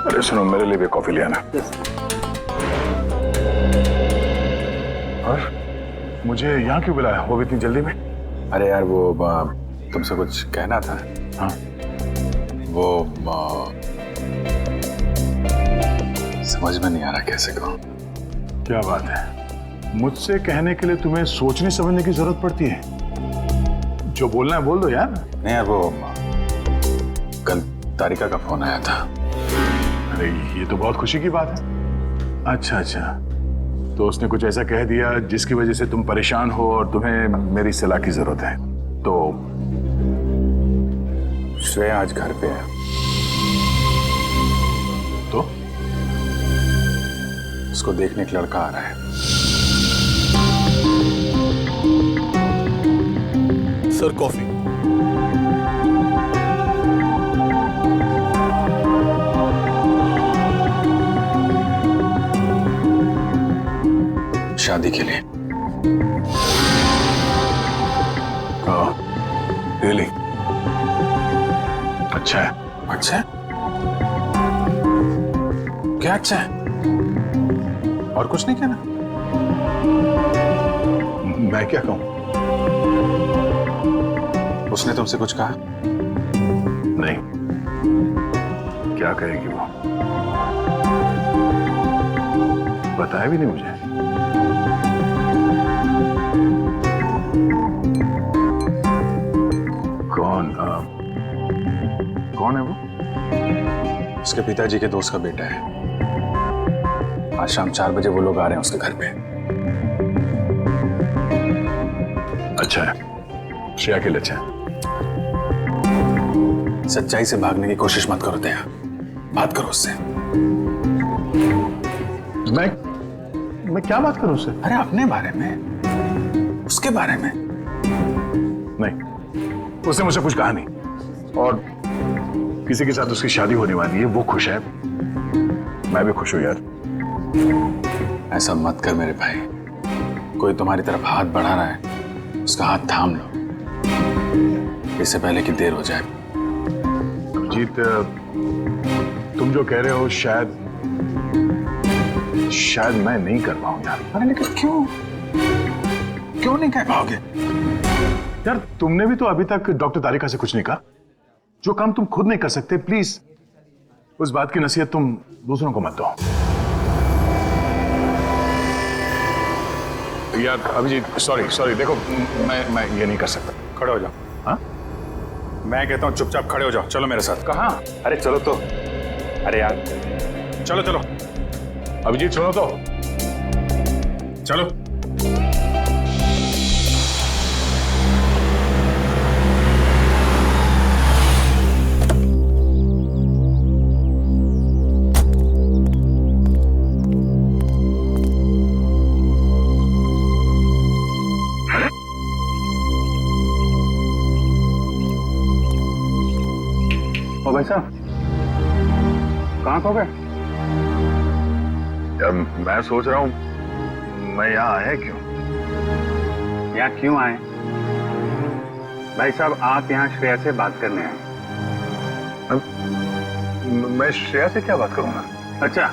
अरे सुनो, मेरे लिए भी कॉफी ले आना। और मुझे यहाँ क्यों बुलाया, वो भी इतनी जल्दी में? अरे यार वो तुमसे कुछ कहना था। हाँ, वो समझ में नहीं आ रहा कैसे कहूँ। क्या बात है, मुझसे कहने के लिए तुम्हें सोचने समझने की जरूरत पड़ती है? जो बोलना है बोल दो यार। नहीं यार, वो कल तारिका का फोन आया था। अरे ये तो बहुत खुशी की बात है। अच्छा अच्छा, तो उसने कुछ ऐसा कह दिया जिसकी वजह से तुम परेशान हो और तुम्हें मेरी सलाह की जरूरत है। तो श्रेया आज घर पे है। तो उसको देखने एक लड़का आ रहा है। Sir coffee. शादी के लिए। रियली? अच्छा है। अच्छा है? क्या अच्छा है? और कुछ नहीं कहना? मैं क्या कहूं? उसने तुमसे कुछ कहा? नहीं, क्या कहेगी वो? बताया भी नहीं मुझे। कौन है वो? उसके पिताजी के दोस्त का बेटा है। आज शाम 4 बजे वो लोग आ रहे हैं उसके घर पे। अच्छा है, श्रेया के लिए अच्छा है। सच्चाई से भागने की कोशिश मत करो दया, बात करो उससे। मैं क्या बात करूं उससे? अरे अपने बारे में, उसके बारे में। नहीं, उसने मुझसे कुछ कहा नहीं। और किसी के साथ उसकी शादी होने वाली है, वो खुश है, मैं भी खुश हूं यार। ऐसा मत कर मेरे भाई, कोई तुम्हारी तरफ हाथ बढ़ा रहा है, उसका हाथ थाम लो, इससे पहले कि देर हो जाए। अभिजीत, तुम जो कह रहे हो शायद मैं नहीं कर पाऊं यार। अरे लेकिन क्यों नहीं कह पाओगे? यार तुमने भी तो अभी तक डॉक्टर तारिका से कुछ नहीं कहा। जो काम तुम खुद नहीं कर सकते, प्लीज उस बात की नसीहत तुम दूसरों को मत दो। यार अभिजीत, सॉरी देखो, मैं ये नहीं कर सकता। खड़े हो जाओ। हाँ, मैं कहता हूँ चुपचाप खड़े हो जाओ। चलो मेरे साथ। कहाँ? अरे चलो तो। अरे यार चलो अभिजीत सुनो तो। चलो। ओ भाई साहब, कहाँ खो गए? मैं सोच रहा हूँ मैं यहाँ आया क्यों? यहाँ क्यों आए? भाई साहब, आप यहाँ श्रेया से बात करने आए। मैं श्रेया से क्या बात करूंगा? अच्छा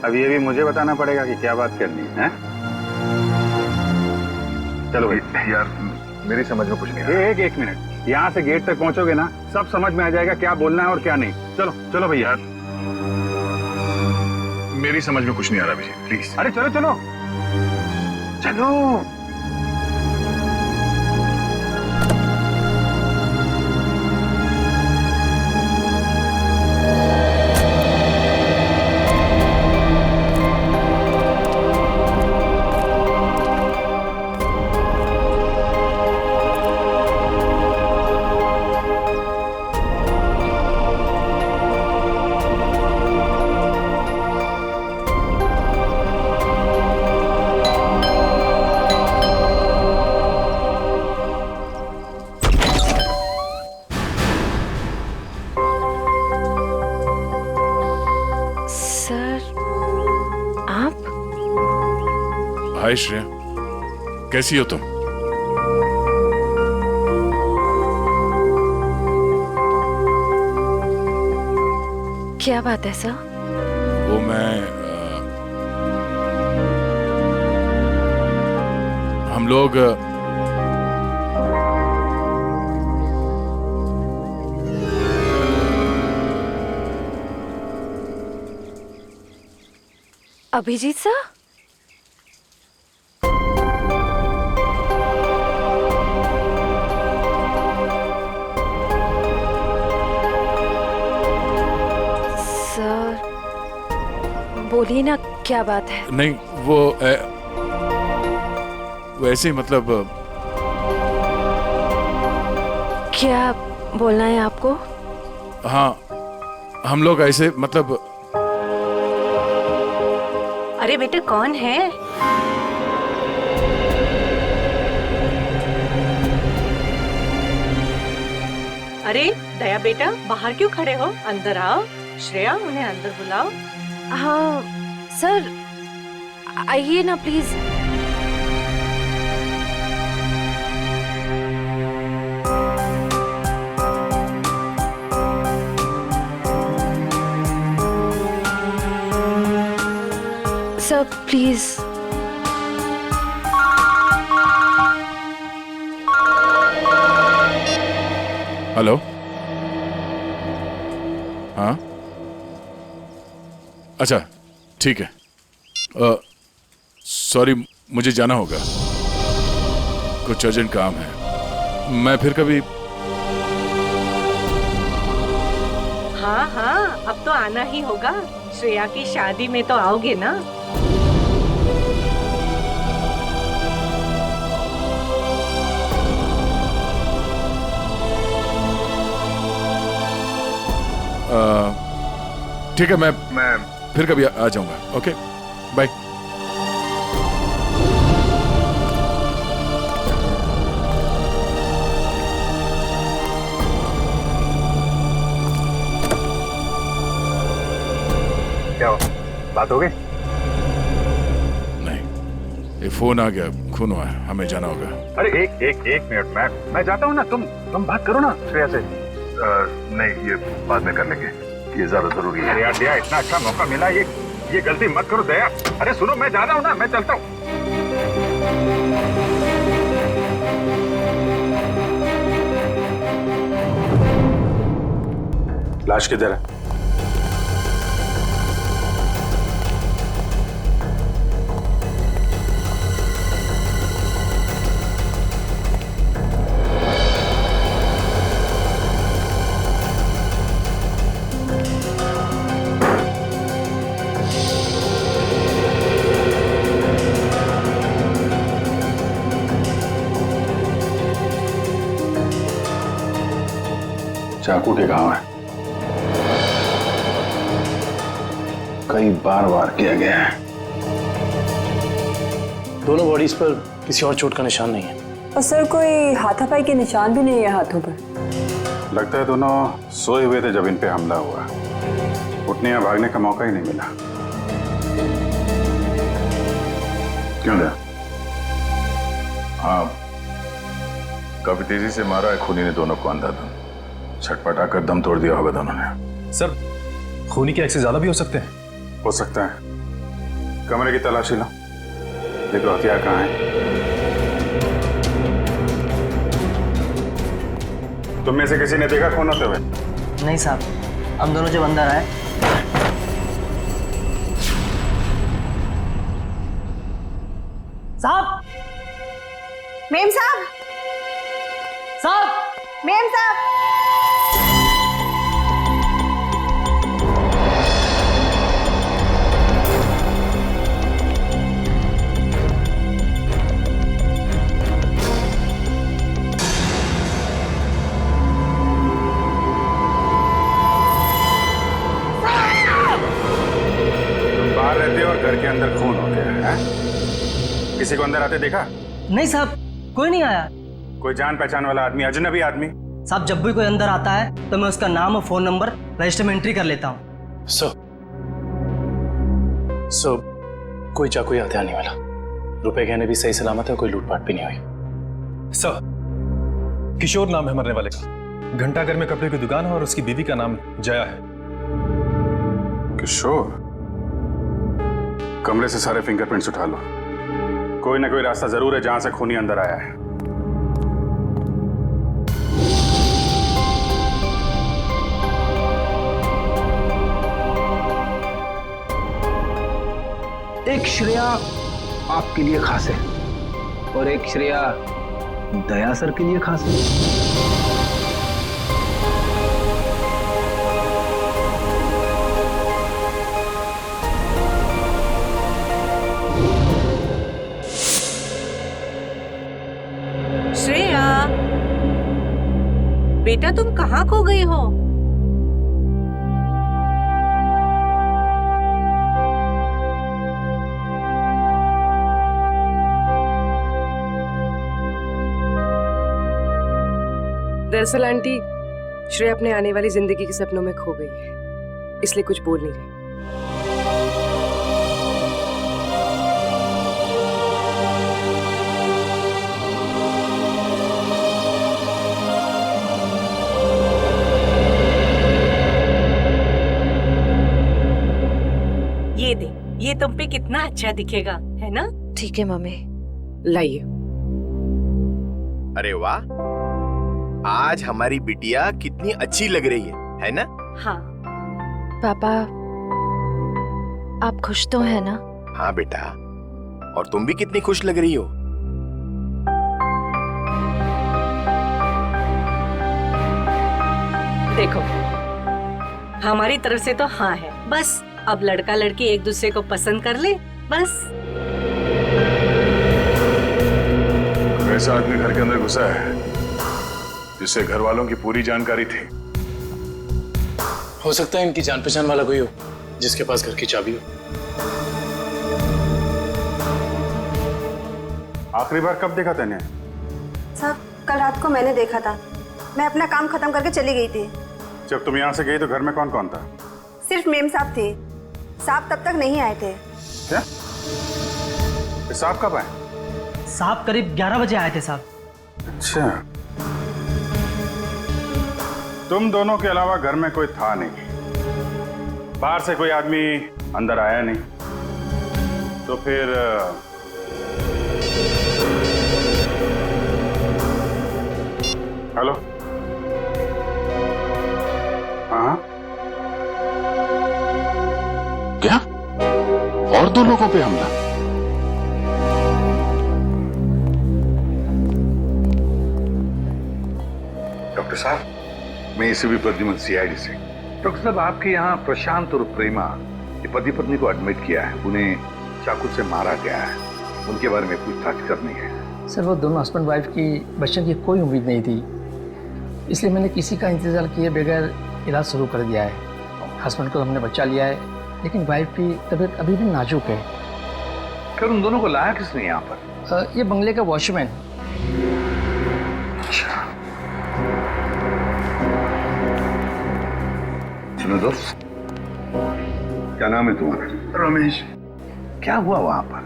अब ये भी मुझे बताना पड़ेगा कि क्या बात करनी है? चलो भाई। यार मेरी समझ में कुछ नहीं आ रहा। एक मिनट, यहाँ से गेट तक पहुंचोगे ना, सब समझ में आ जाएगा क्या बोलना है और क्या नहीं। चलो भैया। मेरी समझ में कुछ नहीं आ रहा अभिजीत, प्लीज। अरे चलो। हाय श्रेया, कैसी हो तुम? क्या बात है सर? वो मैं हम लोग अभिजीत सर? सर बोलिए ना, क्या बात है? नहीं, वो वैसे ही मतलब क्या बोलना है आपको? हाँ, हम लोग ऐसे मतलब अरे बेटे कौन है? अरे दया बेटा, बाहर क्यों खड़े हो? अंदर आओ। श्रेया, उन्हें अंदर बुलाओ। हाँ सर, आइए ना प्लीज। Sir please. हेलो, हाँ अच्छा ठीक है। सॉरी, मुझे जाना होगा, कुछ अर्जेंट काम है। मैं फिर कभी। हाँ हाँ, अब तो आना ही होगा। श्रेया की शादी में तो आओगे ना? ठीक है, मैं फिर कभी आ जाऊंगा। Okay, bye. क्या हो, बात हो गई? नहीं, ये फोन आ गया, खून हुआ है, हमें जाना होगा। अरे एक मिनट, मैं जाता हूँ ना, तुम बात करो ना श्रेया से। नहीं, ये बाद में कर लेंगे, ये ज्यादा जरूरी है। यार दया, इतना अच्छा मौका मिला, ये गलती मत करो दया। अरे सुनो, मैं जा रहा हूँ ना, मैं चलता हूँ। लाश किधर है? चाकू के घाव है, कई बार वार किया गया है। दोनों बॉडीज पर किसी और चोट का निशान नहीं है। और सर, कोई हाथापाई के निशान भी नहीं है हाथों पर। लगता है दोनों सोए हुए थे जब इन पे हमला हुआ, उठने या भागने का मौका ही नहीं मिला। क्यों दया? हाँ, काफी तेजी से मारा है खूनी ने दोनों को अंधाधुंध, छटपटा कर दम तोड़ दिया होगा दोनों ने। सर, खूनी के एक्सेस ज्यादा भी हो सकते हैं। हो सकता है। कमरे की तलाशी लो, देखो हथियार कहाँ है। तुम में से किसी ने देखा खून होते हुए? नहीं साहब, हम दोनों जब अंदर आए। साहब, मेम साहब, साहब, मेम साहब। बाहर रहते हो और घर के अंदर खून हो गया है? किसी को अंदर आते देखा? नहीं साहब, कोई नहीं आया। कोई जान पहचान वाला आदमी, अजनबी आदमी? साहब, जब भी कोई अंदर आता है तो मैं उसका नाम और फोन नंबर रजिस्टर में एंट्री कर लेता हूँ। सर, कोई चाकू या हथियार नहीं मिला, रुपए गहने भी सही सलामत है, कोई लूटपाट भी नहीं हुई। सर, किशोर नाम है मरने वाले का। घंटाघर में कपड़े की दुकान है और उसकी बीवी का नाम जया है। किशोर? कमरे से सारे फिंगरप्रिंट्स उठा लो। कोई ना कोई रास्ता जरूर है जहां से खूनी अंदर आया है। एक श्रेया आपके लिए खास है और एक श्रेया दया सर के लिए खास है। श्रेया, बेटा तुम कहाँ खो गई हो? दरअसल आंटी, श्रेया अपने आने वाली जिंदगी के सपनों में खो गई है, इसलिए कुछ बोल नहीं रही। ये दे, ये तुम पे कितना अच्छा दिखेगा, है ना? ठीक है मम्मी। लाइए। अरे वाह, आज हमारी बिटिया कितनी अच्छी लग रही है ना? हाँ। पापा, आप खुश तो है ना? हाँ बेटा, और तुम भी कितनी खुश लग रही हो। देखो, हमारी तरफ से तो हाँ है, बस अब लड़का लड़की एक दूसरे को पसंद कर ले, बस। वैसा आदमी घर के अंदर घुसा है जिससे घर वालों की पूरी जानकारी थी। हो सकता है इनकी जान पहचान वाला कोई हो जिसके पास घर की चाबी हो। आखिरी बार कब देखा तूने? सर, कल रात को मैंने देखा था। मैं अपना काम खत्म करके चली गई थी। जब तुम यहाँ से गई तो घर में कौन कौन था? सिर्फ मेम साहब थे। साहब तब तक नहीं आए थे। क्या? साहब कब आए? साहब करीब 11 बजे आए थे साहब। अच्छा, तुम दोनों के अलावा घर में कोई था नहीं, बाहर से कोई आदमी अंदर आया नहीं, तो फिर हेलो? हाँ, क्या? और 2 लोगों पे हमला? डॉक्टर साहब, मैं एसीपी प्रद्युमन, सीआईडी से। डॉक्टर साहब, आपके यहाँ प्रशांत और प्रेमा ये पति पत्नी को एडमिट किया है, उन्हें चाकू से मारा गया है, उनके बारे में पूछताछ करनी है। सर, वो दोनों हस्बैंड वाइफ की बच्चों की कोई उम्मीद नहीं थी, इसलिए मैंने किसी का इंतजार किए बगैर इलाज शुरू कर दिया है। हस्बैंड को हमने बचा लिया है, लेकिन वाइफ की तबीयत अभी भी नाजुक है। फिर उन दोनों को लाया किसने यहाँ पर? ये बंगले का वॉचमैन। अच्छा, सुनो दोस्त, क्या नाम है तुम्हारा? रमेश। क्या हुआ वहां पर,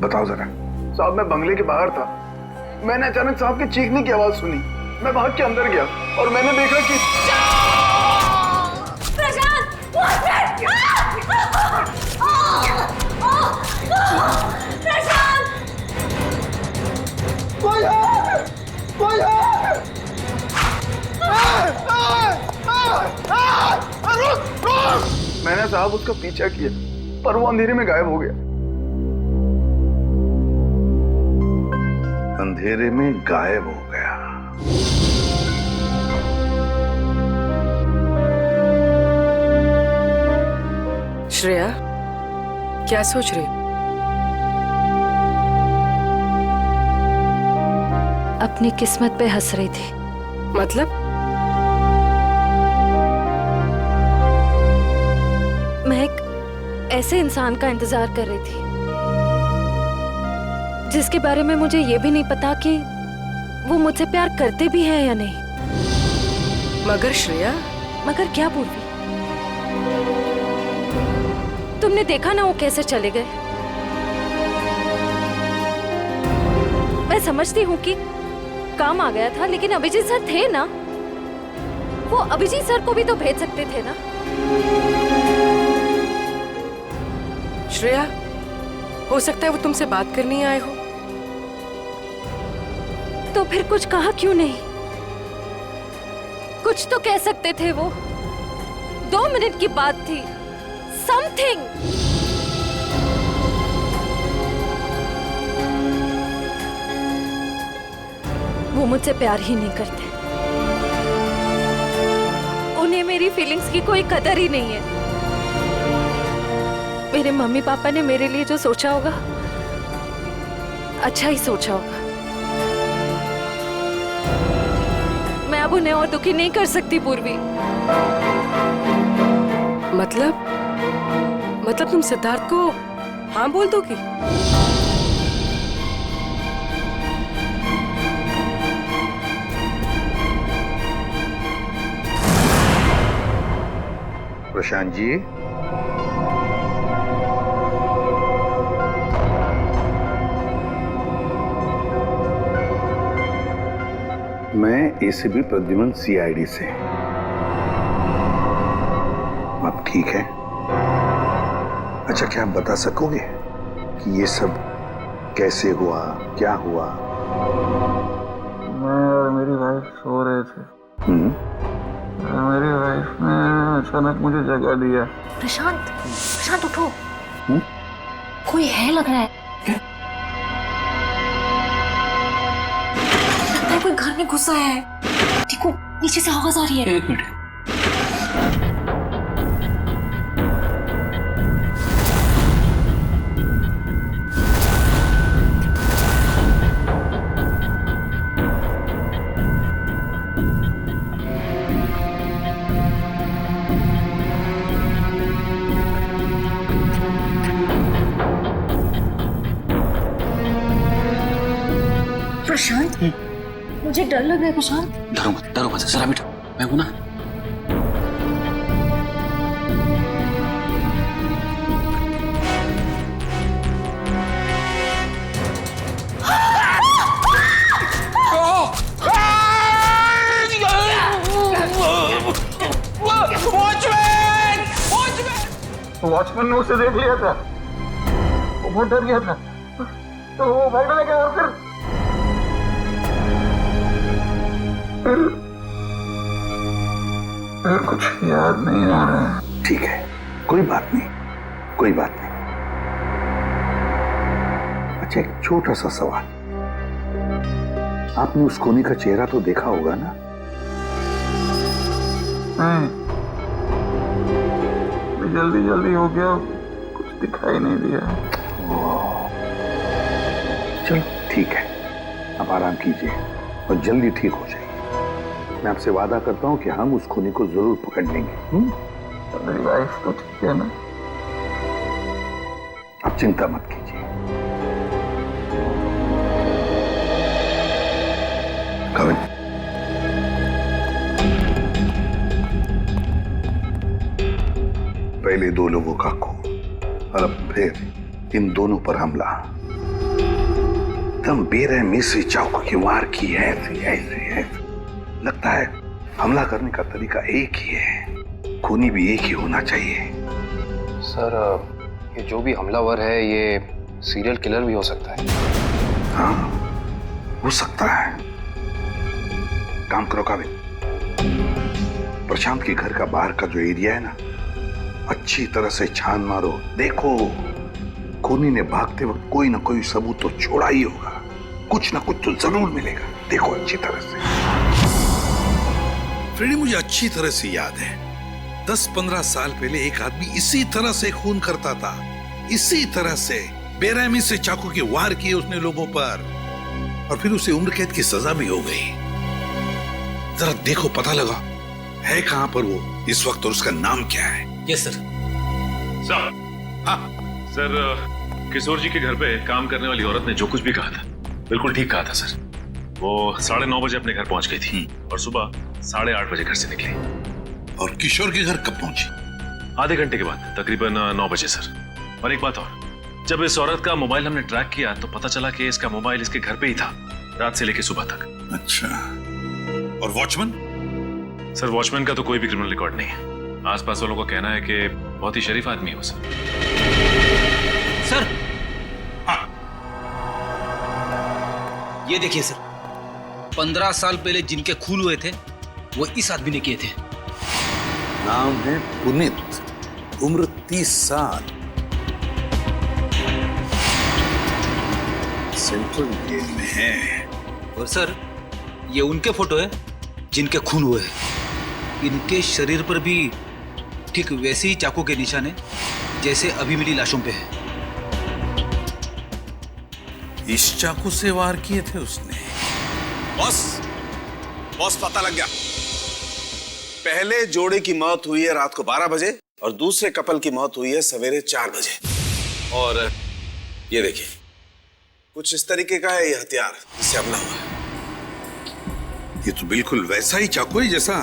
बताओ जरा। साहब, मैं बंगले के बाहर था, मैंने अचानक साहब के चीखने की आवाज सुनी। मैं भाग के अंदर गया और मैंने देखा कि मैंने साहब उसका पीछा किया, पर वो अंधेरे में गायब हो गया। अंधेरे में गायब हो गया? श्रेया, क्या सोच रही? अपनी किस्मत पे हंस रही थी। मतलब? मैं एक ऐसे इंसान का इंतजार कर रही थी जिसके बारे में मुझे ये भी नहीं पता कि वो मुझसे प्यार करते भी हैं या नहीं। मगर श्रेया, मगर क्या पूर्वी? तुमने देखा ना वो कैसे चले गए। मैं समझती हूँ कि काम आ गया था, लेकिन अभिजीत सर थे ना, वो अभिजीत सर को भी तो भेज सकते थे ना। श्रेया, हो सकता है वो तुमसे बात करने आए हो। तो फिर कुछ कहा क्यों नहीं? कुछ तो कह सकते थे वो। 2 मिनट की बात थी। समथिंग। वो मुझसे प्यार ही नहीं करते। उन्हें मेरी फीलिंग्स की कोई कदर ही नहीं है। मेरे मम्मी पापा ने मेरे लिए जो सोचा होगा, अच्छा ही सोचा होगा। मैं अब उन्हें और दुखी नहीं कर सकती पूर्वी। मतलब तुम सिद्धार्थ को हाँ बोल दोगी? प्रशांत जी, मैं एसीपी प्रद्युमन सीआईडी से। अब ठीक है। अच्छा, क्या आप बता सकोगे कि ये सब कैसे हुआ, क्या हुआ? मैं और मेरी वाइफ सो रहे थे। मेरी वाइफ ने अचानक मुझे जगा दिया। प्रशांत उठो। कोई है लग रहा है। लगता है कोई घर में घुसा है। देखो, नीचे से आवाज आ रही है। 1 मिनट। प्रशांत, मुझे डर लग रहा है। प्रशांत, डरो मत, जरा बैठो, मैं हूं ना। वॉचमैन ने उसे देख लिया था। वो बहुत डर गया था, तो वो भागने लगा। और फिर कुछ याद नहीं आ रहा है। ठीक है, कोई बात नहीं, कोई बात नहीं। अच्छा, एक छोटा सा सवाल। आपने उस कोनी का चेहरा तो देखा होगा ना? नहीं, जल्दी हो गया, कुछ दिखाई नहीं दिया। चलो ठीक है, अब आराम कीजिए और जल्दी ठीक हो जाइए। मैं आपसे वादा करता हूं कि हम उस खूनी को जरूर पकड़ लेंगे। मेरी वाइफ तो ठीक है ना? आप चिंता मत कीजिए। कविन, पहले 2 लोगों का खून और अब फिर इन दोनों पर हमला। एकदम बेरहमी से चाकू की वार की है। ऐसे लगता है हमला करने का तरीका एक ही है, खूनी भी एक ही होना चाहिए। सर, ये जो भी हमलावर है ये सीरियल किलर भी हो सकता है। हाँ, हो सकता है। काम करो काबिल, प्रशांत के घर का बाहर का जो एरिया है ना, अच्छी तरह से छान मारो। देखो, खूनी ने भागते वक्त कोई ना कोई सबूत तो छोड़ा ही होगा। कुछ ना कुछ तो जरूर मिलेगा। देखो अच्छी तरह से। फ्रेडी, मुझे अच्छी तरह से याद है 10-15 साल पहले एक आदमी इसी तरह से खून करता था। इसी तरह से बेरहमी से चाकू के वार किए उसने लोगों पर, और फिर उसे उम्र कैद की सजा भी हो गई। जरा देखो, पता लगा है कहां पर वो इस वक्त और उसका नाम क्या है? Yes sir. सर, किशोर जी के घर पे काम करने वाली औरत ने जो कुछ भी कहा था बिल्कुल ठीक कहा था सर। वो 9:30 बजे अपने घर पहुंच गई थी और सुबह 8:30 बजे घर से निकली। और किशोर के घर कब पहुंची? आधे घंटे के बाद, तकरीबन 9 बजे सर। और एक बात और, जब इस औरत का मोबाइल हमने ट्रैक किया तो पता चला कि इसका मोबाइल इसके घर पे ही था, रात से लेकर सुबह तक। अच्छा, और वॉचमैन? सर वॉचमैन का तो कोई भी क्रिमिनल रिकॉर्ड नहीं है। आसपास वालों का कहना है कि बहुत ही शरीफ आदमी है वो सर। सर ये देखिए सर, 15 साल पहले जिनके खून हुए थे वो इस आदमी ने किए थे। नाम है पुनीत, उम्र 30 साल, सेंट्रल जेल में है। और सर ये उनके फोटो है जिनके खून हुए हैं। इनके शरीर पर भी ठीक वैसे ही चाकू के निशान है जैसे अभी मिली लाशों पे है। इस चाकू से वार किए थे उसने। बॉस पता लग गया। पहले जोड़े की मौत हुई है रात को 12 बजे और दूसरे कपल की मौत हुई है सवेरे 4 बजे। और ये देखिए, कुछ इस तरीके का है ये हथियार जिससे हमला हुआ है। ये तो बिल्कुल वैसा ही चाकू है जैसा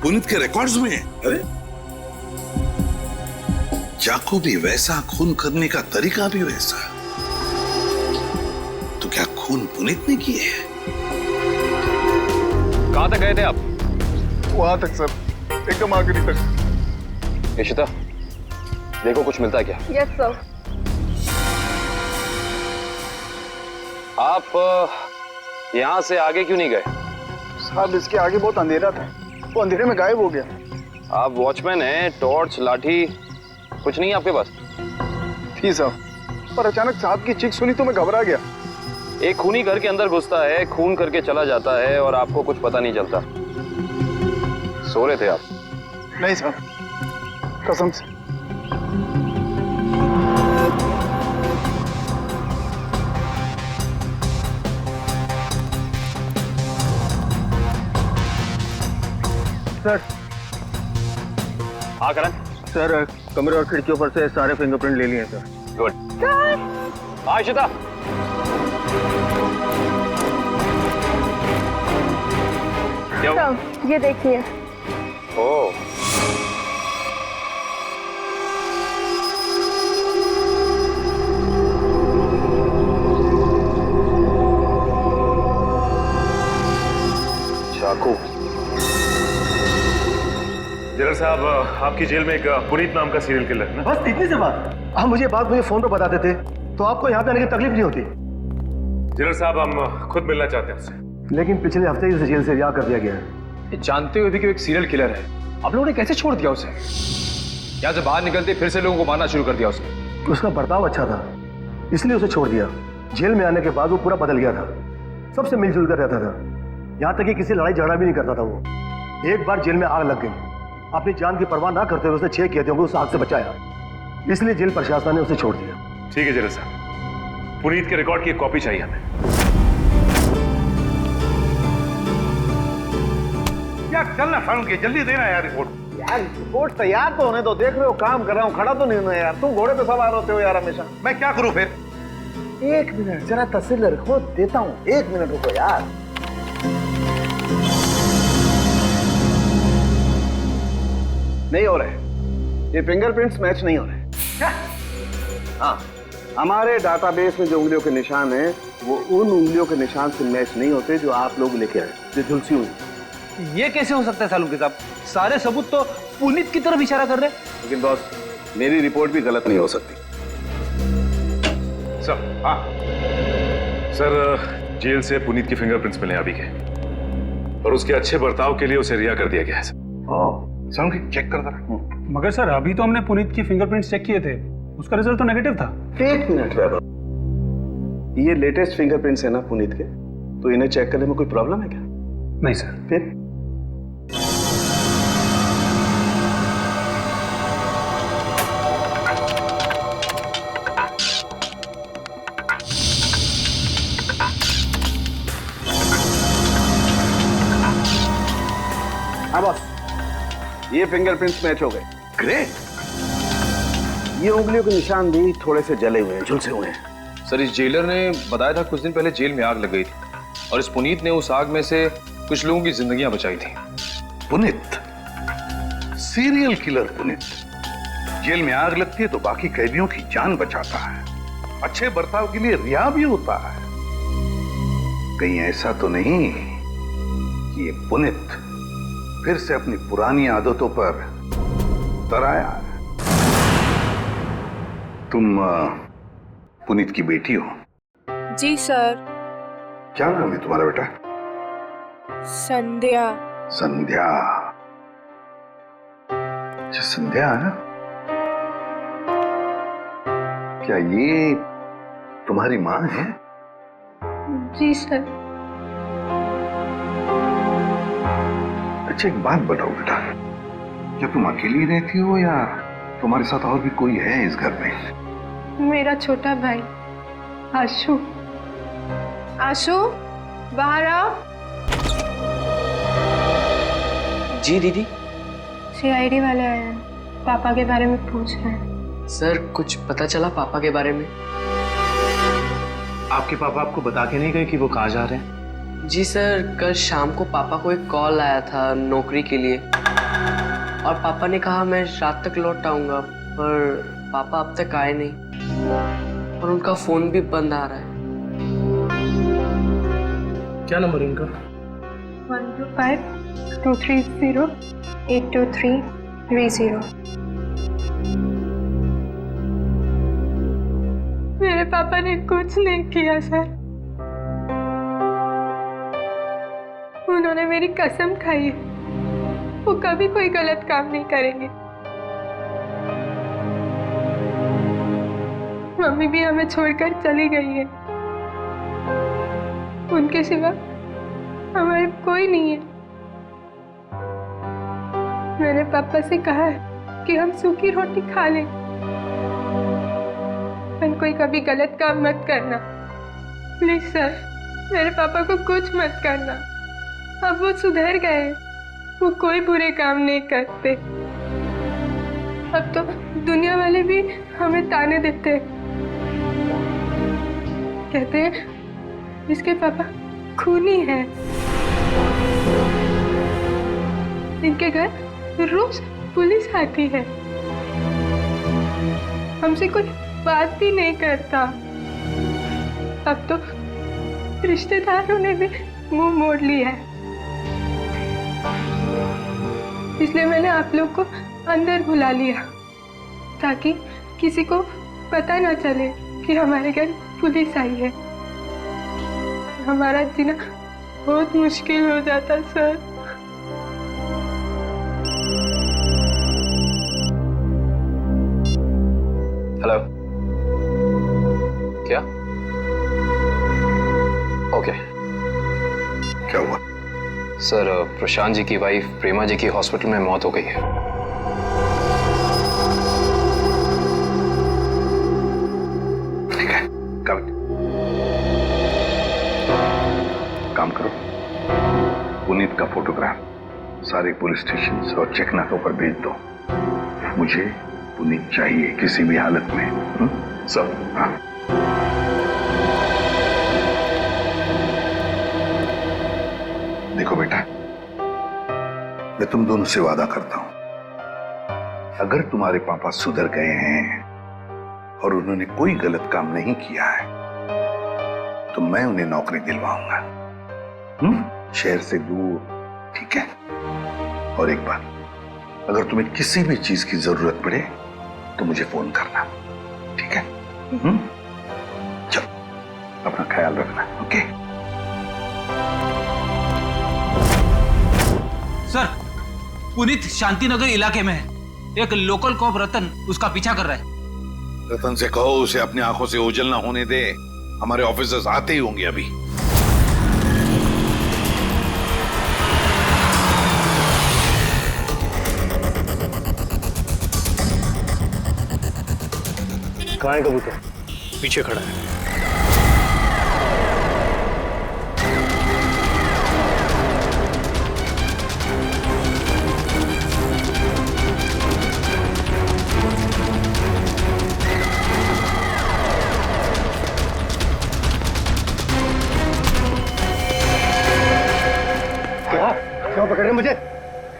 पुनीत के रिकॉर्ड्स में है। अरे चाकू भी वैसा, खून करने का तरीका भी वैसा। तो क्या खून पुनीत ने किए है? कहां तक गए थे आप? वहां तक सर, एकदम आखिरी तक। इशिता, देखो कुछ मिलता है क्या? Yes sir. आप यहाँ से आगे क्यों नहीं गए? साहब इसके आगे बहुत अंधेरा था, वो अंधेरे में गायब हो गया। आप वॉचमैन हैं, टॉर्च, लाठी कुछ नहीं है आपके पास? थी साहब, पर अचानक साहब की चीख सुनी तो मैं घबरा गया। एक खूनी घर के अंदर घुसता है, खून करके चला जाता है और आपको कुछ पता नहीं चलता। सो रहे थे आप? नहीं साहब, कसम से। सर। हाँ करण। सर कमरे और खिड़कियों पर से सारे फिंगरप्रिंट ले लिए सर। गुड। हाँ इशिता। ये देखिए। ओह। चाकू। जनरल साहब, आपकी जेल में एक पुनीत नाम का सीरियल किलर है ना? बस इतनी सी बात। आप मुझे बात फोन पर बता देते तो आपको यहाँ पे आने की तकलीफ नहीं होती। जनरल साहब, हम खुद मिलना चाहते हैं उससे। लेकिन पिछले हफ्ते ही उसे जेल से रिहा कर दिया गया है। जानते हुए भी कि वो एक सीरियल किलर है, आप लोगों ने कैसे छोड़ दिया उसे? यहाँ से बाहर निकलते फिर से लोगों को मारना शुरू कर दिया उसे। उसका बर्ताव अच्छा था इसलिए उसे छोड़ दिया। जेल में आने के बाद वो पूरा बदल गया था, सबसे मिलजुल कर रहता था, यहाँ तक कि किसी लड़ाई झगड़ा भी नहीं करता था वो। एक बार जेल में आग लग गई, अपनी जान की परवाह ना करते हुए उसने 6 कैदियों को उस आग से बचाया, इसलिए जेल प्रशासन ने उसे छोड़ दिया। ठीक है जनरल साहब, पुनीत के रिकॉर्ड की एक कॉपी चाहिए हमें। यार चलना फारूक, जल्दी देना यार रिपोर्ट। यार रिपोर्ट तैयार तो होने दो, देख रहे हो काम कर रहा हूँ, खड़ा तो नहीं हूं यार। तुम घोड़े पे सवार होते हो यार हमेशा। मैं क्या करूं फिर? 1 मिनट जरा तस्वीर रखो, देता हूँ। 1 मिनट रुको यार। नहीं हो रहे, ये फिंगरप्रिंट्स मैच नहीं हो रहे। क्या? हाँ, हमारे डाटाबेस में जो उंगलियों के निशान हैं वो उन उंगलियों के निशान से मैच नहीं होते जो आप लोग लेके आए, जो झुलसी हुई। ये कैसे हो सकता है सालुंके साहब? सारे सबूत तो पुनीत की तरफ इशारा कर रहे हैं। लेकिन बॉस, मेरी रिपोर्ट भी गलत नहीं हो सकती। सर। हाँ सर, जेल से पुनीत के फिंगरप्रिंट्स मिले अभी के, और उसके अच्छे बर्ताव के लिए उसे रिहा कर दिया गया है। सर चेक कर दो। मगर सर अभी तो हमने पुनीत की फिंगरप्रिंट्स चेक किए थे, उसका रिजल्ट तो नेगेटिव था। 1 मिनट वैभव, ये लेटेस्ट फिंगरप्रिंट्स है ना पुनीत के, तो इन्हें चेक करने में कोई प्रॉब्लम है क्या? नहीं सर। फिर हाँ बॉस, ये फिंगरप्रिंट्स मैच हो गए। ग्रेट। ये उंगलियों के निशान भी थोड़े से जले हुए हैं, झुलसे हुए हैं। सर, इस जेलर ने बताया था कुछ दिन पहले जेल में आग लग गई थी और इस पुनीत ने उस आग में से कुछ लोगों की जिंदगियां बचाई थी। Puneet, serial killer Puneet, jail में आग लगती है तो बाकी कैदियों की जान बचाता है। अच्छे बर्ताव के लिए रिहा भी होता है। कहीं ऐसा तो नहीं कि ये पुनीत फिर से अपनी पुरानी आदतों पर उतर आया? तुम पुनीत की बेटी हो? जी सर। क्या नाम है तुम्हारा बेटा? संध्या। संध्या। अच्छा संध्या है ना? क्या ये तुम्हारी माँ है? जी सर। अच्छा एक बात बताओ बेटा, क्या तुम अकेली रहती हो या तुम्हारे साथ और भी कोई है इस घर में? मेरा छोटा भाई आशु। आशु बाहर आओ। जी दीदी। सीआईडी वाले आए हैं, पापा के बारे में पूछ रहे हैं। सर कुछ पता चला पापा के बारे में? आपके पापा आपको बता के नहीं गए कि वो कहाँ जा रहे हैं? जी सर, कल शाम को पापा को एक कॉल आया था नौकरी के लिए और पापा ने कहा मैं रात तक लौट आऊंगा, पर पापा अब तक आए नहीं और उनका फोन भी बंद आ रहा है। क्या नंबर है उनका? 125-230-82330। मेरे पापा ने कुछ नहीं किया सर। उन्होंने मेरी कसम खाई है, वो कभी कोई गलत काम नहीं करेंगे। मम्मी भी हमें छोड़कर चली गई है, उनके सिवा हमारे कोई नहीं है। मैंने पापा से कहा है कि हम सूखी रोटी खा लें, पर कोई कभी गलत काम मत करना प्लीज सर। मेरे पापा को कुछ मत करना, अब वो सुधर गए, वो कोई बुरे काम नहीं करते। अब तो दुनिया वाले भी हमें ताने देते, कहते हैं इसके पापा खूनी हैं। इनके घर रोज पुलिस आती है, हमसे कोई बात भी नहीं करता। अब तो रिश्तेदारों ने भी मुंह मोड़ लिया है, इसलिए मैंने आप लोग को अंदर बुला लिया ताकि किसी को पता ना चले कि हमारे घर पुलिस आई है। हमारा जीना बहुत मुश्किल हो जाता सर। हेलो, क्या? ओके। क्या हुआ? सर प्रशांत जी की वाइफ प्रेमा जी की हॉस्पिटल में मौत हो गई है। ठीक है, काम करो, पुनीत का फोटोग्राफ सारे पुलिस स्टेशन और चेक नाकों पर भेज दो। मुझे पुनीत चाहिए किसी भी हालत में। सब हाँ। देखो बेटा, मैं तुम दोनों से वादा करता हूं, अगर तुम्हारे पापा सुधर गए हैं और उन्होंने कोई गलत काम नहीं किया है तो मैं उन्हें नौकरी दिलवाऊंगा, शहर से दूर, ठीक है? और एक बात, अगर तुम्हें किसी भी चीज की जरूरत पड़े तो मुझे फोन करना, ठीक है? चलो, अपना ख्याल रखना, ओके? सर, पुनीत शांतिनगर इलाके में है। एक लोकल कॉप रतन उसका पीछा कर रहा है। रतन से कहो उसे अपनी आंखों से ओझल ना होने दे, हमारे ऑफिसर्स आते ही होंगे अभी। कहाँ है कबूतर? पीछे खड़ा है। क्यों पकड़ रहे मुझे?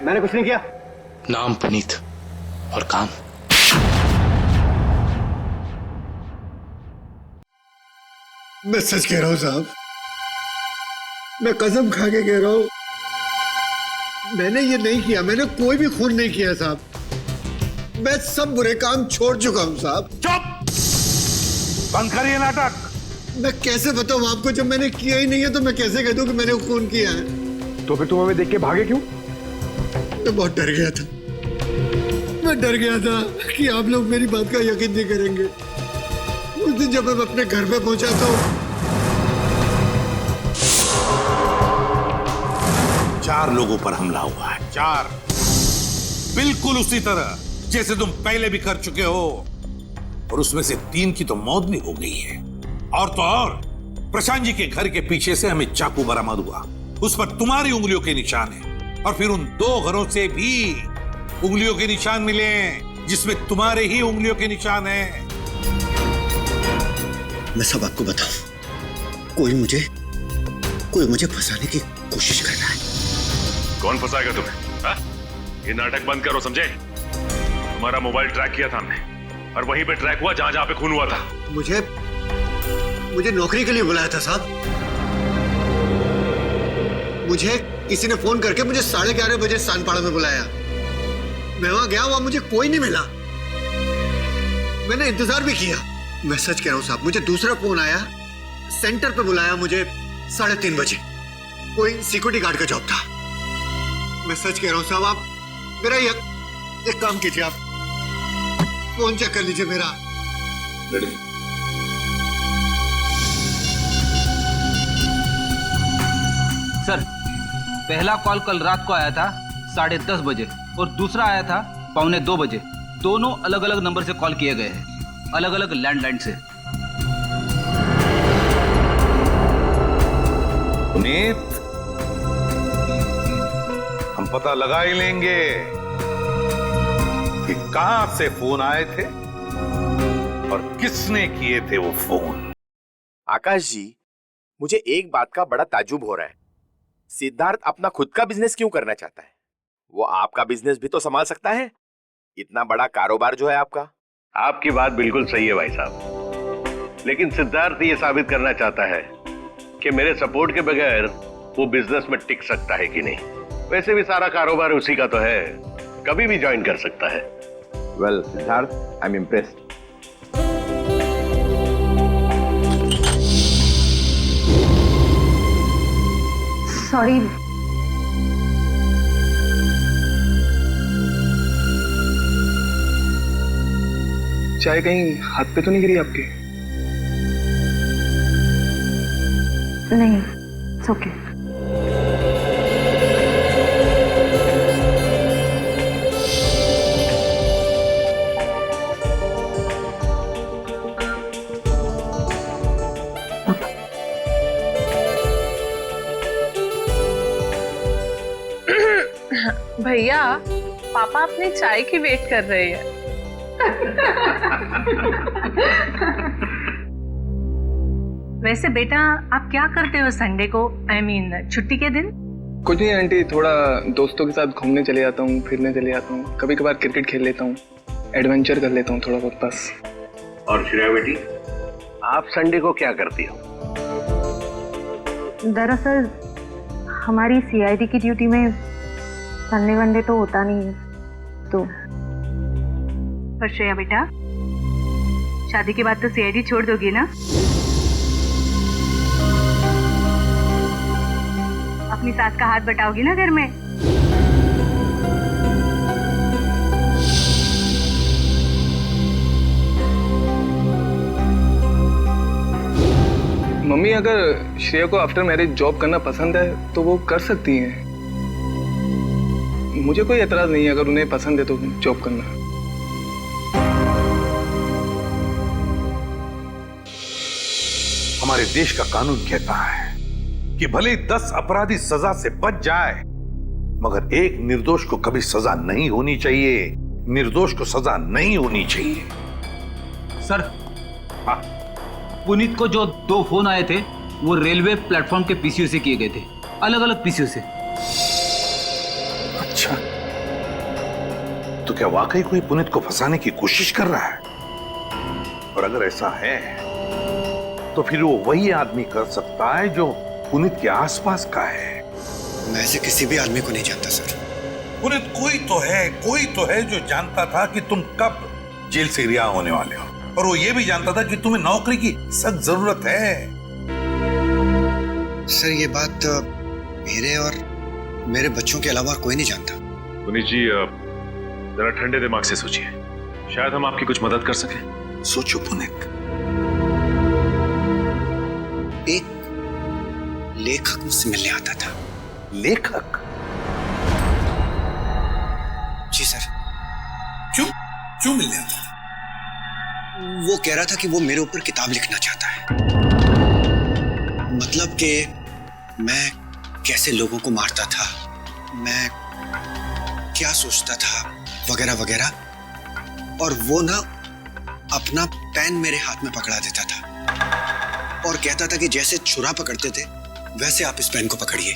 मैंने कुछ नहीं किया। नाम पुनीत और काम मैं सच कह रहा हूं साहब, मैं कसम खा के कह रहा हूं, मैंने ये नहीं किया, मैंने कोई भी खून नहीं किया साहब। मैं सब बुरे काम छोड़ चुका हूं साहब। चुप! बंद करिए नाटक। मैं कैसे बताऊं आपको, जब मैंने किया ही नहीं है तो मैं कैसे कह दूं कि मैंने खून किया है? तो फिर तुम हमें देख के भागे क्यों? मैं बहुत डर गया था, मैं डर गया था कि आप लोग मेरी बात का यकीन नहीं करेंगे। उस दिन जब मैं अपने घर पे पहुंचा तो 4 लोगों पर हमला हुआ है, 4, बिल्कुल उसी तरह जैसे तुम पहले भी कर चुके हो, और उसमें से 3 की तो मौत भी हो गई है। और तो और प्रशांत जी के घर के पीछे से हमें चाकू बरामद हुआ, उस पर तुम्हारी उंगलियों के निशान है, और फिर उन 2 घरों से भी उंगलियों के निशान मिले जिसमें तुम्हारे ही उंगलियों के निशान हैं। मैं सब आपको बताऊं, कोई मुझे फंसाने की कोशिश कर रहा है। कौन फंसाएगा तुम्हें? हा? ये नाटक बंद करो, समझे? तुम्हारा मोबाइल ट्रैक किया था हमने, और वहीं पे ट्रैक हुआ जहां पे खून हुआ था। मुझे नौकरी के लिए बुलाया था साहब। मुझे किसी ने फोन करके मुझे 11:30 बजे सानपाड़ा में बुलाया। मैं वहां गया, वहां मुझे कोई नहीं मिला। मैंने इंतजार भी किया। मैं सच कह रहा हूं साहब, मुझे दूसरा फोन आया, सेंटर पे बुलाया मुझे 3:30 बजे। कोई सिक्योरिटी गार्ड का जॉब था। मैं सच कह रहा हूं साहब, आप मेरा एक काम कीजिए, आप फोन चेक कर लीजिए मेरा। सर, पहला कॉल कल रात को आया था 10:30 बजे और दूसरा आया था 1:45 बजे। दोनों अलग अलग नंबर से कॉल किए गए हैं, अलग अलग लैंडलाइन से। पुनीत, हम पता लगा ही लेंगे कि कहां से फोन आए थे और किसने किए थे वो फोन। आकाश जी, मुझे एक बात का बड़ा ताज्जुब हो रहा है। सिद्धार्थ अपना खुद का बिजनेस क्यों करना चाहता है? वो आपका बिजनेस भी तो संभाल सकता है। इतना बड़ा कारोबार जो है आपका। आपकी बात बिल्कुल सही है भाई साहब, लेकिन सिद्धार्थ ये साबित करना चाहता है कि मेरे सपोर्ट के बगैर वो बिजनेस में टिक सकता है कि नहीं। वैसे भी सारा कारोबार उसी का तो है, कभी भी ज्वाइन कर सकता है। Well Siddharth, I am impressed. Sorry, चाय कहीं हाथ पे तो नहीं गिरी आपके? नहीं, इट्स ओके। भैया, पापा अपनी चाय की वेट कर रहे हैं। वैसे बेटा, आप क्या करते हो संडे को, आई मीन छुट्टी के दिन? कुछ नहीं आंटी, थोड़ा दोस्तों के साथ घूमने चले जाता हूँ, फिरने चले जाता हूँ, कभी कभार क्रिकेट खेल लेता हूँ, एडवेंचर कर लेता हूँ थोड़ा बहुत बस। और श्रेया बेटी, आप संडे को क्या करती हो? दरअसल हमारी सीआईडी की ड्यूटी में संडे वनडे तो होता नहीं है, तो। पर श्रेया बेटा, शादी के बाद तो सीआईडी छोड़ दोगी ना? अपनी सास का हाथ बटाओगी ना घर में? मम्मी, अगर श्रेया को आफ्टर मैरिज जॉब करना पसंद है तो वो कर सकती हैं। मुझे कोई एतराज नहीं है अगर उन्हें पसंद है तो जॉब करना। हमारे देश का कानून कहता है कि भले 10 अपराधी सजा से बच जाए, मगर एक निर्दोष को कभी सजा नहीं होनी चाहिए। निर्दोष को सजा नहीं होनी चाहिए। सर, पुनीत को जो 2 फोन आए थे वो रेलवे प्लेटफॉर्म के पीसीओ से किए गए थे, अलग अलग पीसीओ से। अच्छा, तो क्या वाकई कोई पुनीत को फंसाने की कोशिश कर रहा है? और अगर ऐसा है तो फिर वो वही आदमी कर सकता है जो पुनीत के आसपास का है। मैं ऐसे किसी भी आदमी को नहीं जानता सर। पुनीत कोई तो है जो जानता था कि तुम कब जेल से रिहा होने वाले हो, और वो ये भी जानता था कि तुम्हें नौकरी की सख्त जरूरत है। सर ये बात मेरे और मेरे बच्चों के अलावा कोई नहीं जानता। पुनीत जी जरा ठंडे दिमाग से सोचिए, शायद हम आपकी कुछ मदद कर सकें। सोचो पुनीत। एक लेखक मुझसे मिलने आता था। लेखक? जी सर। क्यों मिलने आता था? वो कह रहा था कि वो मेरे ऊपर किताब लिखना चाहता है। मतलब कि मैं कैसे लोगों को मारता था, मैं क्या सोचता था, वगैरह वगैरह। और वो ना अपना पेन मेरे हाथ में पकड़ा देता था और कहता था कि जैसे छुरा पकड़ते थे वैसे आप इस पेन को पकड़िए।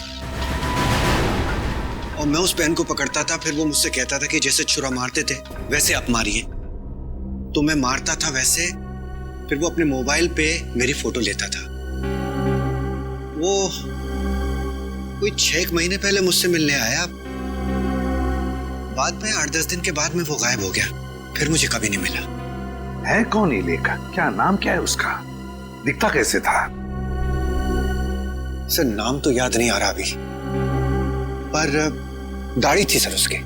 और मैं उस पेन को पकड़ता था, फिर वो मुझसे कहता था कि जैसे छुरा मारते थे वैसे आप मारिए। तो मैं मारता था वैसे, फिर वो अपने मोबाइल पे मेरी फोटो लेता था। वो कोई 6 महीने पहले मुझसे मिलने आया, बाद में 8-10 दिन के बाद में वो गायब हो गया, फिर मुझे कभी नहीं मिला। है कौन ये लेखक? क्या नाम क्या है उसका? दिखता कैसे था? सर नाम तो याद नहीं आ रहा अभी, पर दाढ़ी थी सर उसके,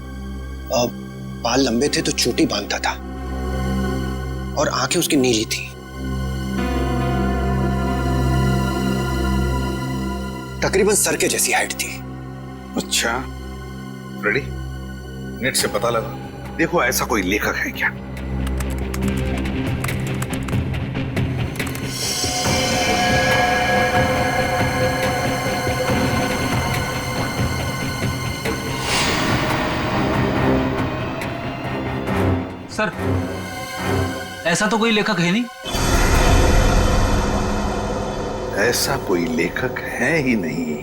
बाल लंबे थे तो चोटी बांधता था, और आंखें उसकी नीली थी। तकरीबन सर के जैसी हाइट थी। अच्छा, रेडी? नेट से पता लगा, देखो ऐसा कोई लेखक है क्या। सर ऐसा तो कोई लेखक है नहीं। ऐसा कोई लेखक है ही नहीं।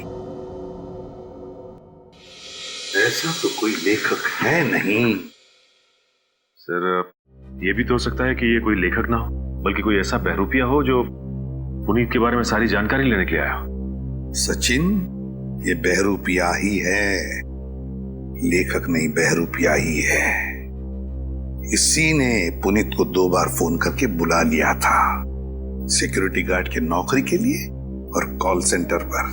ऐसा तो कोई लेखक है नहीं। सर ये भी तो हो सकता है कि ये कोई लेखक ना हो, बल्कि कोई ऐसा बहरूपिया हो जो पुनीत के बारे में सारी जानकारी लेने के लिए आया हो। सचिन, ये बहरूपिया ही है, लेखक नहीं, बहरूपिया ही है। इसी ने पुनीत को 2 बार फोन करके बुला लिया था, सिक्योरिटी गार्ड की नौकरी के लिए और कॉल सेंटर पर।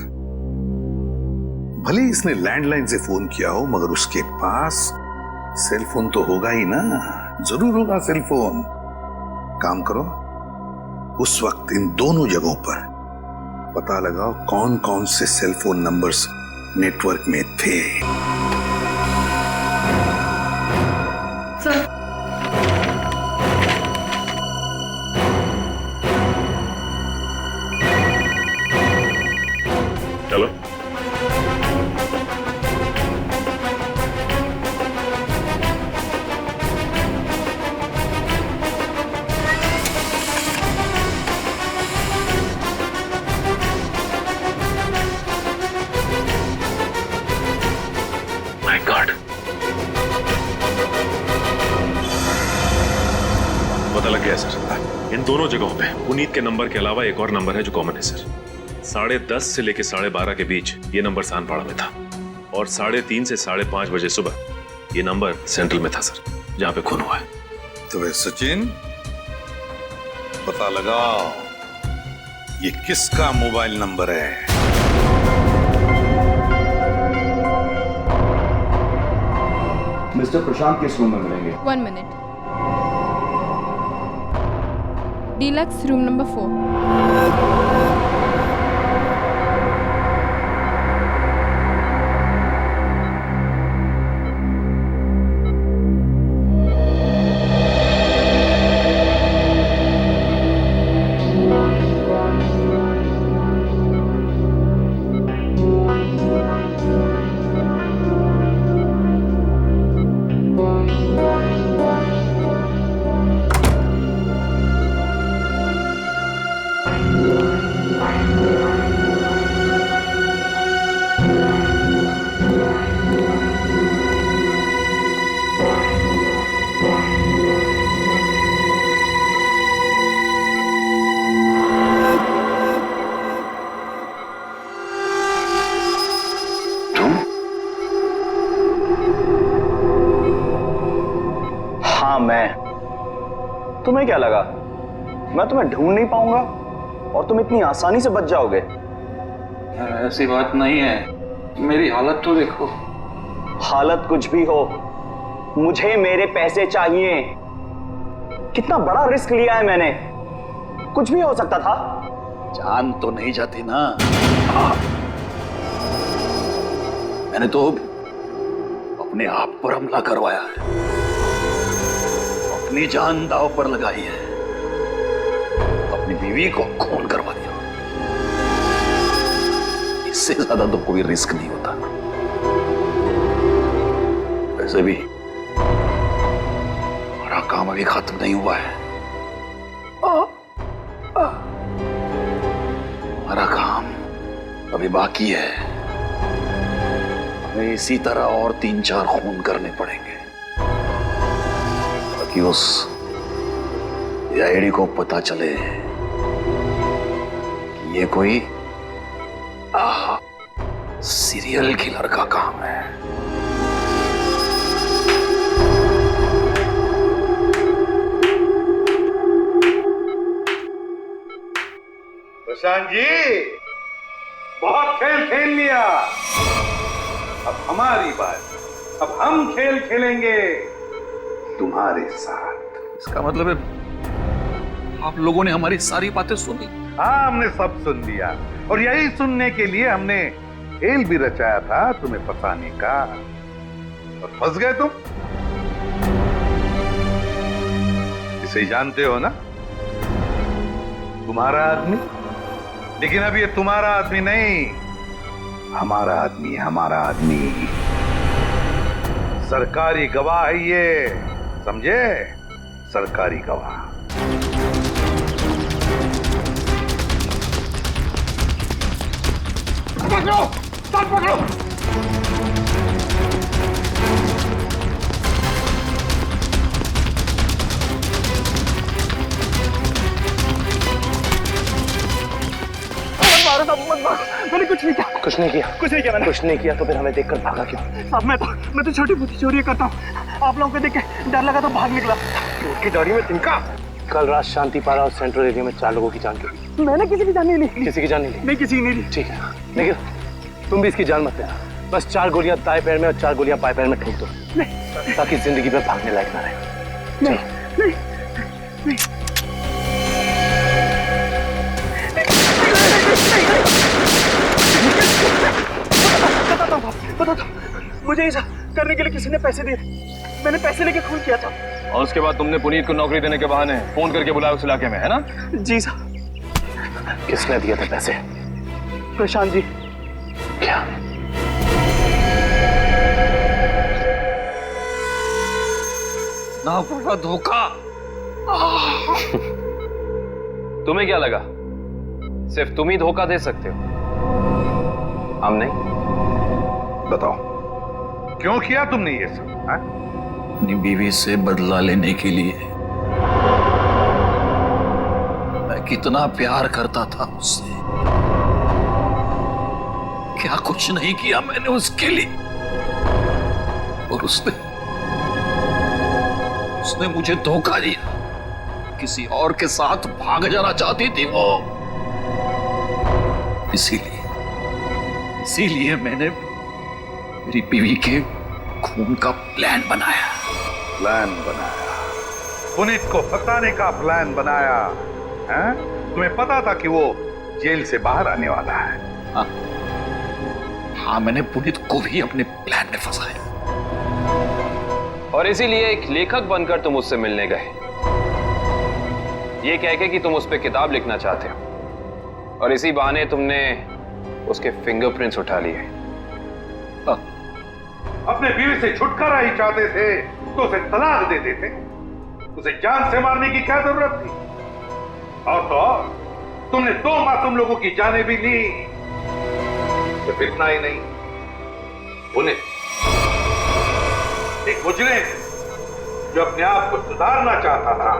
भले इसने लैंडलाइन से फोन किया हो, मगर उसके पास सेल फोन तो होगा ही ना, जरूर होगा सेल फोन। काम करो, उस वक्त इन दोनों जगहों पर पता लगाओ कौन कौन से सेल फोन नंबर्स नेटवर्क में थे। सर चलो माय गॉड, पता लग गया सर। इन दोनों जगहों पे पुनीत के नंबर के अलावा एक और नंबर है जो कॉमन है सर। 10:30 से लेकर 12:30 के बीच ये नंबर सानपाड़ा में था, और 3:30 से 5:30 बजे सुबह ये नंबर सेंट्रल में था सर, जहां पे खून हुआ है। तो वे सचिन, पता लगाओ ये किसका मोबाइल नंबर है। मिस्टर प्रशांत किस रूम में मिलेंगे? 1 मिनट। Deluxe room number 4। तुम्हें क्या लगा मैं तुम्हें ढूंढ नहीं पाऊंगा और तुम इतनी आसानी से बच जाओगे? ऐसी बात नहीं है, मेरी हालत तो देखो। हालत कुछ भी हो, मुझे मेरे पैसे चाहिए। कितना बड़ा रिस्क लिया है मैंने, कुछ भी हो सकता था। जान तो नहीं जाती ना। मैंने तो अपने आप पर हमला करवाया है, अपनी जान दांव पर लगाई है, अपनी बीवी को खून करवा दिया। इससे ज्यादा तो कोई रिस्क नहीं होता। वैसे भी हमारा काम अभी खत्म नहीं हुआ है। हमारा काम अभी बाकी है। हमें इसी तरह और 3-4 खून करने पड़ेंगे ताकि उस आईडी को पता चले कि ये कोई सीरियल किलर का काम है। प्रशांत जी, बहुत खेल खेल लिया, अब हमारी बात। अब हम खेल खेलेंगे तुम्हारे साथ। इसका मतलब है आप लोगों ने हमारी सारी बातें सुनी? हाँ, हमने सब सुन लिया और यही सुनने के लिए हमने खेल भी रचाया था तुम्हें फंसाने का, और फंस गए तुम। इसे जानते हो ना, तुम्हारा आदमी। लेकिन अब ये तुम्हारा आदमी नहीं, हमारा आदमी, हमारा आदमी। सरकारी गवाह है ये, समझे? सरकारी गवाह। पकड़ो, साथ पकड़ो। मैंने कुछ नहीं किया। कुछ नहीं किया? कुछ नहीं किया मैंने। कुछ नहीं किया तो फिर हमें देखकर भागा क्यों? साहब मैं तो छोटी मोटी चोरी करता हूँ। आप लोगों को देख के डर लगा तो भाग निकला। उसकी दाढ़ी में तिनका। कल रात शांति पारा और सेंट्रल एरिया में 4 लोगों की जान गई। मैंने किसी की जान नहीं ली। किसी की जान नहीं ली? नहीं, किसी की नहीं ली। ठीक है, लेकिन तुम भी इसकी जान मत लेना। बस 4 गोलियां दाएं पैर में और 4 गोलियां बाएं पैर में ठोक दो, ताकि जिंदगी में भागने लायक ना रहे। नहीं। बताता हूँ, मुझे ऐसा करने के लिए किसी ने पैसे दिए। मैंने पैसे लेके खून किया था। और उसके बाद तुमने पुनीत को नौकरी देने के बहाने फोन करके बुलाया उस इलाके में, है ना? जी साहब। किसने दिए थे पैसे? प्रशांत जी। क्या? ना बड़ा धोखा। तुम्हें क्या लगा सिर्फ तुम ही धोखा दे सकते हो, हम नहीं? बताओ, क्यों किया तुमने ये सब? अपनी बीवी से बदला लेने के लिए। मैं कितना प्यार करता था उससे। क्या कुछ नहीं किया मैंने उसके लिए, और उसने मुझे धोखा दिया। किसी और के साथ भाग जाना चाहती थी वो। इसीलिए मैंने मेरी बीवी के खून का प्लान बनाया। पुनीत को फंसाने का प्लान बनाया। हैं? तुम्हें पता था कि वो जेल से बाहर आने वाला है? हाँ, मैंने पुनीत को भी अपने प्लान में फंसाया। और इसीलिए एक लेखक बनकर तुम उससे मिलने गए, ये कह के कि तुम उस पर किताब लिखना चाहते हो, और इसी बहाने तुमने उसके फिंगरप्रिंट्स उठा लिए। अपने बीवी से छुटकारा ही चाहते थे तो उसे तलाक दे देते। उसे जान से मारने की क्या जरूरत थी? और तो और, तुमने 2 मासूम लोगों की जानें भी ली। सिर्फ इतना ही नहीं, पुनीत एक मुजरिम जो अपने आप को सुधारना चाहता था,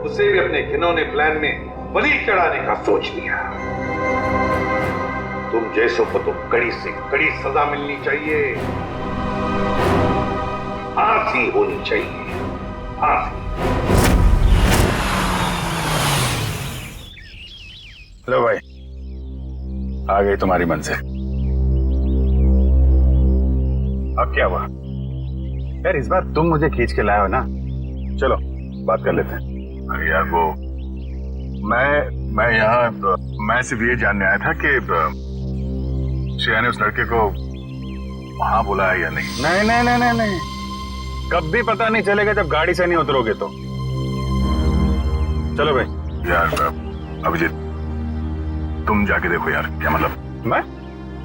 उसे भी अपने घिनौने प्लान में बलि चढ़ाने का सोच लिया। तुम जैसों को तो कड़ी से कड़ी सजा मिलनी चाहिए, फांसी होनी चाहिए, फांसी। लो भाई, आ गई तुम्हारी मंजिल। अब क्या हुआ यार, इस बार तुम मुझे खींच के लाए हो ना, चलो बात कर लेते हैं। अरे यार वो मैं यहाँ मैं सिर्फ ये जानने आया था कि श्रेया ने उस लड़के को वहां बुलाया या नहीं। नहीं नहीं नहीं नहीं नहीं, कभी पता नहीं चलेगा जब गाड़ी से नहीं उतरोगे तो। चलो भाई। यार अभिजीत, तुम जाके देखो यार, क्या मतलब। मैं?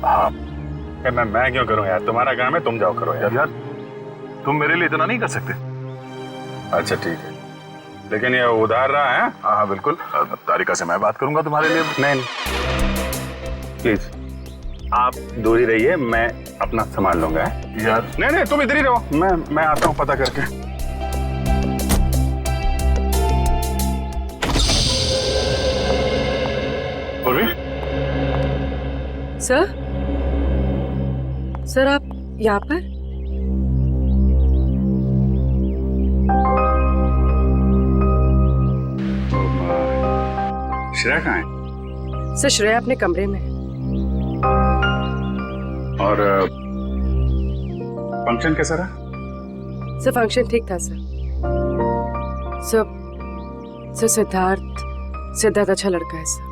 हाँ मैं क्यों करूं यार, तुम्हारा काम है, तुम जाओ करो यार। यार तुम मेरे लिए इतना नहीं कर सकते। अच्छा ठीक है, लेकिन ये उधार रहा है। हाँ बिल्कुल, तारिका से मैं बात करूंगा तुम्हारे लिए। नहीं प्लीज आप दूर ही रहिए, मैं अपना संभाल लूंगा यार। नहीं नहीं तुम इधर ही रहो, मैं आता हूँ पता करके। पूर्वी। सर आप यहाँ पर? श्रेया कहाँ है? सर श्रेया अपने कमरे में। और फंक्शन कैसा रहा? सर फंक्शन ठीक था सर। सर सिद्धार्थ अच्छा लड़का है सर।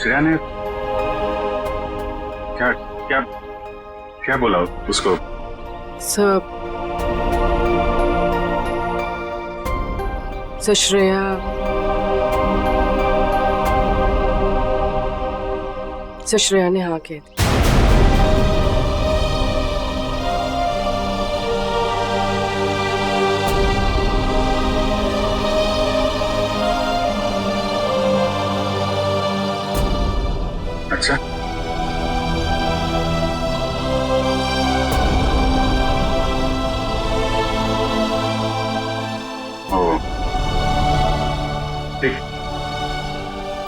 श्रेया ने क्या क्या क्या बोला उसको? सर श्रेया ने हाँ कह दी। अच्छा ओ ठीक,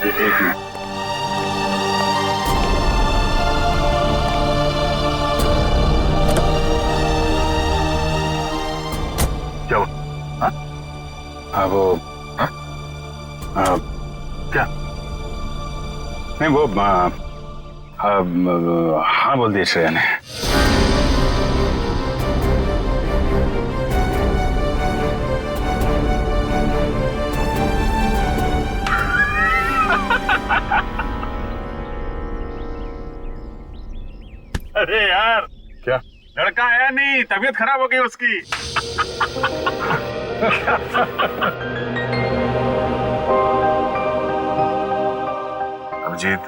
एक मिनट। क्या हुआ? हाँ वो क्या? नहीं वो हाँ बोल दिया श्रेया ने। अरे यार क्या लड़का आया नहीं, तबीयत खराब हो गई उसकी। अभिजीत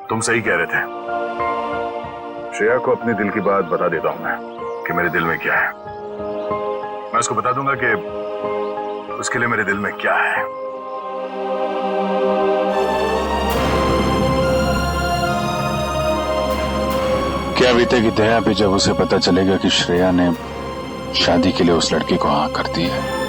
तुम सही कह रहे थे। श्रेया को अपने दिल की बात बता देता हूं मैं कि मेरे दिल में क्या है। मैं उसको बता दूंगा कि उसके लिए मेरे दिल में क्या है। क्या बीतेगी दया पे जब उसे पता चलेगा कि श्रेया ने शादी के लिए उस लड़के को हाँ कर दी है।